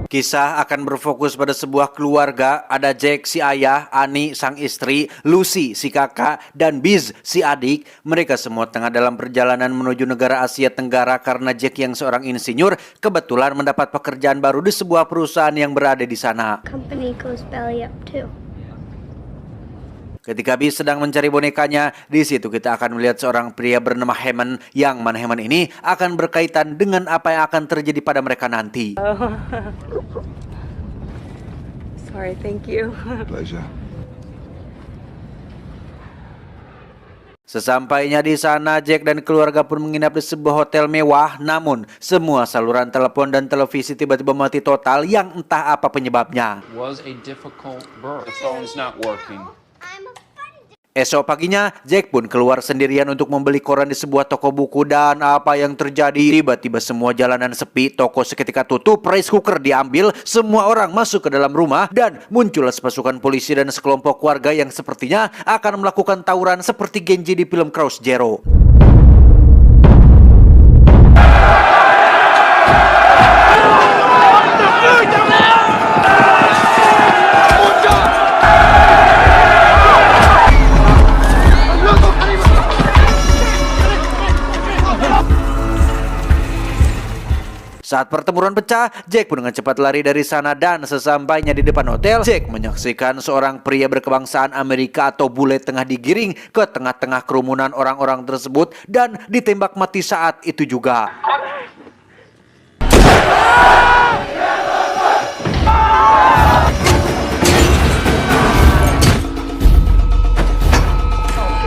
Kisah akan berfokus pada sebuah keluarga, ada Jack si ayah, Annie sang istri, Lucy si kakak, dan Biz si adik. Mereka semua tengah dalam perjalanan menuju negara Asia Tenggara karena Jack yang seorang insinyur kebetulan mendapat pekerjaan baru di sebuah perusahaan yang berada di sana. Company goes belly up too. Ketika Biz sedang mencari bonekanya, di situ kita akan melihat seorang pria bernama Hammond, yang mana Hammond ini akan berkaitan dengan apa yang akan terjadi pada mereka nanti. Sorry, thank you. Pleasure. Sesampainya di sana, Jack dan keluarga pun menginap di sebuah hotel mewah. Namun, semua saluran telepon dan televisi tiba-tiba mati total yang entah apa penyebabnya. Was a difficult birth. The phone's not working. Esok paginya, Jack pun keluar sendirian untuk membeli koran di sebuah toko buku dan apa yang terjadi? Tiba-tiba semua jalanan sepi, toko seketika tutup, rice cooker diambil, semua orang masuk ke dalam rumah dan muncullah sepasukan polisi dan sekelompok warga yang sepertinya akan melakukan tawuran seperti Genji di film Cross Zero. Saat pertempuran pecah, Jack pun dengan cepat lari dari sana dan sesampainya di depan hotel, Jack menyaksikan seorang pria berkebangsaan Amerika atau bule tengah digiring ke tengah-tengah kerumunan orang-orang tersebut dan ditembak mati saat itu juga.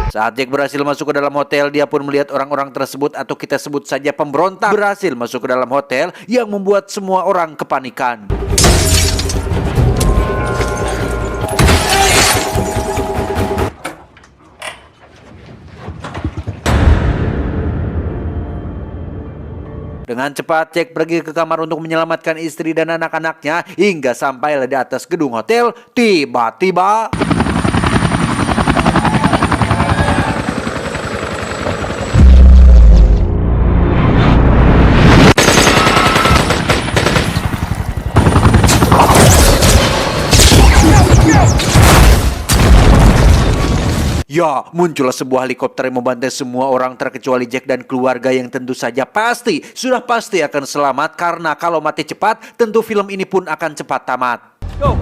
Saat Jack berhasil masuk ke dalam hotel, dia pun melihat orang-orang tersebut atau kita sebut saja pemberontak berhasil masuk ke dalam hotel yang membuat semua orang kepanikan. Dengan cepat, Jack pergi ke kamar untuk menyelamatkan istri dan anak-anaknya hingga sampailah di atas gedung hotel. Tiba-tiba ya, muncullah sebuah helikopter yang membantai semua orang terkecuali Jack dan keluarga yang tentu saja sudah pasti akan selamat karena kalau mati cepat, tentu film ini pun akan cepat tamat. Go!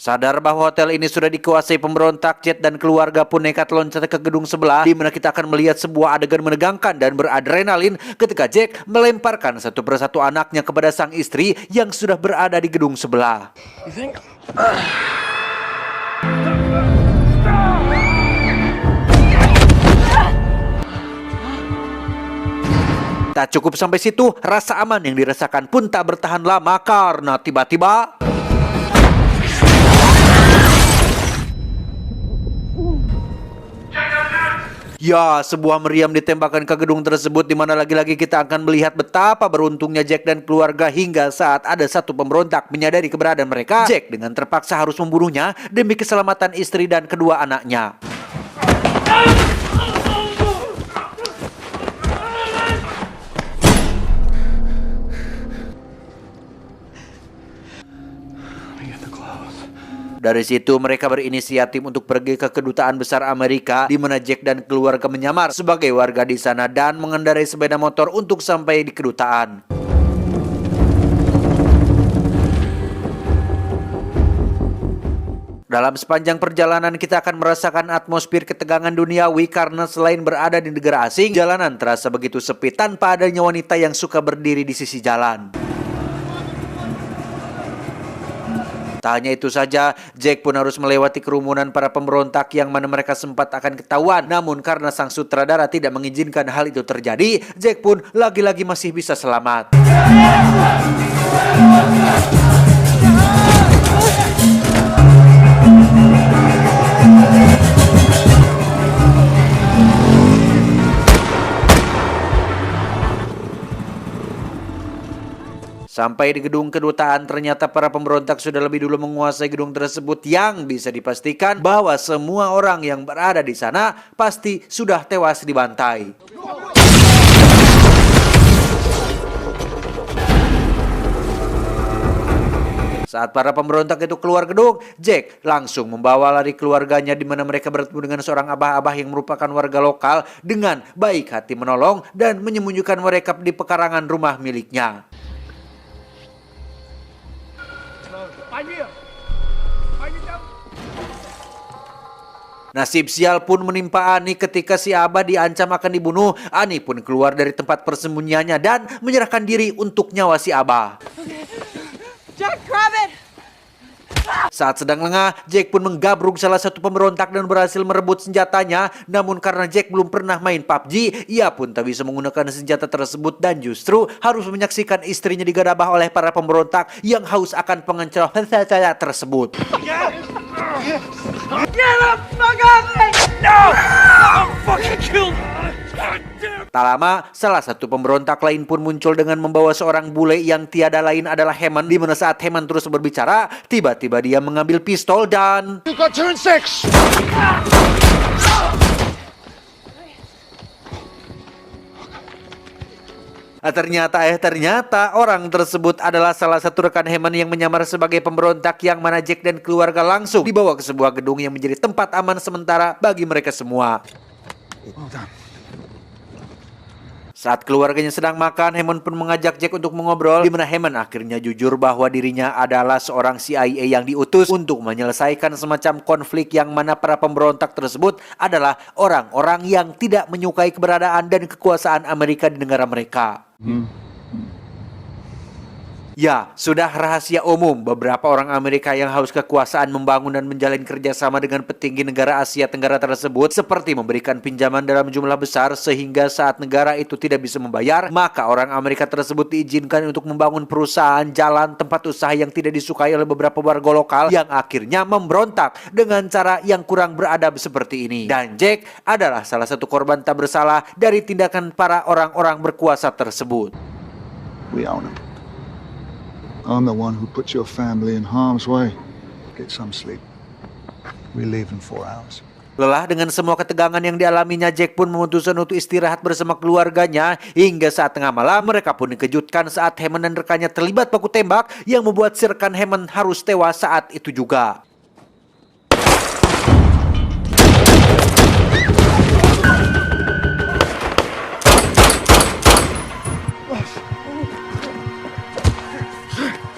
Sadar bahwa hotel ini sudah dikuasai pemberontak, Jack dan keluarga pun nekat loncat ke gedung sebelah, di mana kita akan melihat sebuah adegan menegangkan dan beradrenalin ketika Jack melemparkan satu persatu anaknya kepada sang istri yang sudah berada di gedung sebelah. Tak cukup sampai situ, rasa aman yang dirasakan pun tak bertahan lama karena tiba-tiba ya, sebuah meriam ditembakkan ke gedung tersebut, di mana lagi-lagi kita akan melihat betapa beruntungnya Jack dan keluarga hingga saat ada satu pemberontak menyadari keberadaan mereka, Jack dengan terpaksa harus membunuhnya demi keselamatan istri dan kedua anaknya. Dari situ mereka berinisiatif untuk pergi ke kedutaan besar Amerika, di mana Jack dan keluarga menyamar sebagai warga di sana dan mengendarai sepeda motor untuk sampai di kedutaan. Dalam sepanjang perjalanan kita akan merasakan atmosfer ketegangan duniawi karena selain berada di negara asing, jalanan terasa begitu sepi tanpa adanya wanita yang suka berdiri di sisi jalan. Tak hanya itu saja, Jack pun harus melewati kerumunan para pemberontak yang mana mereka sempat akan ketahuan. Namun karena sang sutradara tidak mengizinkan hal itu terjadi, Jack pun lagi-lagi masih bisa selamat. Sampai di gedung kedutaan, ternyata para pemberontak sudah lebih dulu menguasai gedung tersebut yang bisa dipastikan bahwa semua orang yang berada di sana pasti sudah tewas dibantai. Saat para pemberontak itu keluar gedung, Jack langsung membawa lari keluarganya di mana mereka bertemu dengan seorang abah-abah yang merupakan warga lokal dengan baik hati menolong dan menyembunyikan mereka di pekarangan rumah miliknya. Nasib sial pun menimpa Ani ketika si Abah diancam akan dibunuh. Ani pun keluar dari tempat persembunyiannya dan menyerahkan diri untuk nyawa si Abah. Jack, grab it! Saat sedang lengah, Jack pun menggabruk salah satu pemberontak dan berhasil merebut senjatanya. Namun karena Jack belum pernah main PUBG, ia pun tak bisa menggunakan senjata tersebut dan justru harus menyaksikan istrinya digadabah oleh para pemberontak yang haus akan pengecoh senjata tersebut. Tak lama, salah satu pemberontak lain pun muncul dengan membawa seorang bule yang tiada lain adalah Hammond. Di mana saat Hammond terus berbicara, tiba-tiba dia mengambil pistol dan... Ternyata orang tersebut adalah salah satu rekan Hammond yang menyamar sebagai pemberontak yang mana Jack dan keluarga langsung dibawa ke sebuah gedung yang menjadi tempat aman sementara bagi mereka semua. Saat keluarganya sedang makan, Hammond pun mengajak Jack untuk mengobrol, di mana Hammond akhirnya jujur bahwa dirinya adalah seorang CIA yang diutus untuk menyelesaikan semacam konflik yang mana para pemberontak tersebut adalah orang-orang yang tidak menyukai keberadaan dan kekuasaan Amerika di negara mereka. Ya, sudah rahasia umum, beberapa orang Amerika yang haus kekuasaan membangun dan menjalin kerjasama dengan petinggi negara Asia Tenggara tersebut seperti memberikan pinjaman dalam jumlah besar sehingga saat negara itu tidak bisa membayar, maka orang Amerika tersebut diizinkan untuk membangun perusahaan, jalan, tempat usaha yang tidak disukai oleh beberapa warga lokal yang akhirnya memberontak dengan cara yang kurang beradab seperti ini. Dan Jack adalah salah satu korban tak bersalah dari tindakan para orang-orang berkuasa tersebut. We own him. I'm the one who put your family in harm's way. Get some sleep. We leave in 4 hours. Lelah dengan semua ketegangan yang dialaminya, Jack pun memutuskan untuk istirahat bersama keluarganya. Hingga saat tengah malam, mereka pun dikejutkan saat Hammond dan rekannya terlibat baku tembak yang membuat si rekan Hammond harus tewas saat itu juga.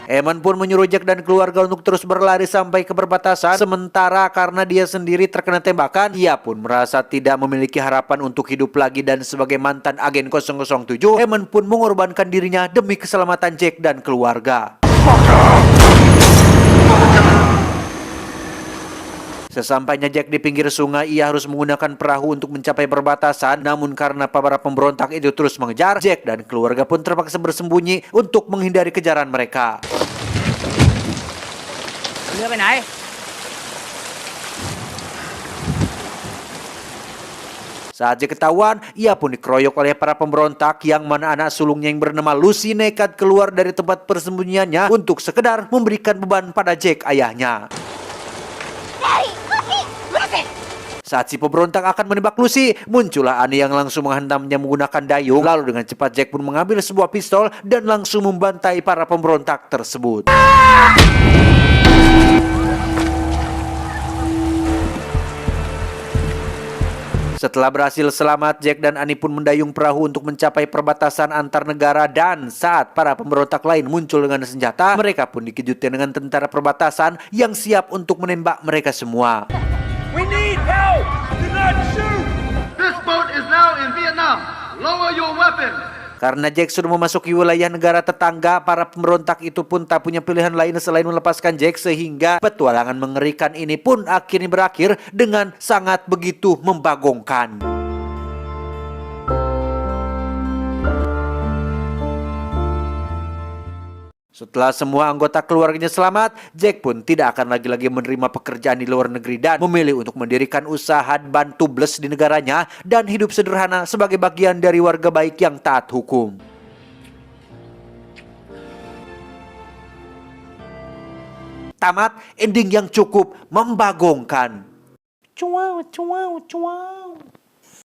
Hammond pun menyuruh Jack dan keluarga untuk terus berlari sampai ke perbatasan. Sementara karena dia sendiri terkena tembakan, ia pun merasa tidak memiliki harapan untuk hidup lagi. Dan sebagai mantan agen 007, Hammond pun mengorbankan dirinya demi keselamatan Jack dan keluarga. Sesampainya Jack di pinggir sungai, ia harus menggunakan perahu untuk mencapai perbatasan. Namun karena para pemberontak itu terus mengejar, Jack dan keluarga pun terpaksa bersembunyi untuk menghindari kejaran mereka. Saat Jack ketahuan, ia pun dikeroyok oleh para pemberontak yang mana anak sulungnya yang bernama Lucy nekat keluar dari tempat persembunyiannya untuk sekedar memberikan beban pada Jack ayahnya. Saat si pemberontak akan menembak Lucy, muncullah Annie yang langsung menghantamnya menggunakan dayung. Lalu dengan cepat Jack pun mengambil sebuah pistol dan langsung membantai para pemberontak tersebut. Setelah berhasil selamat, Jack dan Annie pun mendayung perahu untuk mencapai perbatasan antar negara. Dan saat para pemberontak lain muncul dengan senjata, mereka pun dikejutkan dengan tentara perbatasan yang siap untuk menembak mereka semua. We need help! Do not shoot! This boat is now in Vietnam. Lower your weapon. Karena Jack sudah memasuki wilayah negara tetangga, para pemberontak itu pun tak punya pilihan lain selain melepaskan Jack. Sehingga petualangan mengerikan ini pun akhirnya berakhir dengan sangat begitu membagongkan. Setelah semua anggota keluarganya selamat, Jack pun tidak akan lagi-lagi menerima pekerjaan di luar negeri dan memilih untuk mendirikan usaha ban tubeless di negaranya dan hidup sederhana sebagai bagian dari warga baik yang taat hukum. Tamat ending yang cukup membagongkan. Cuau, cuau, cuau.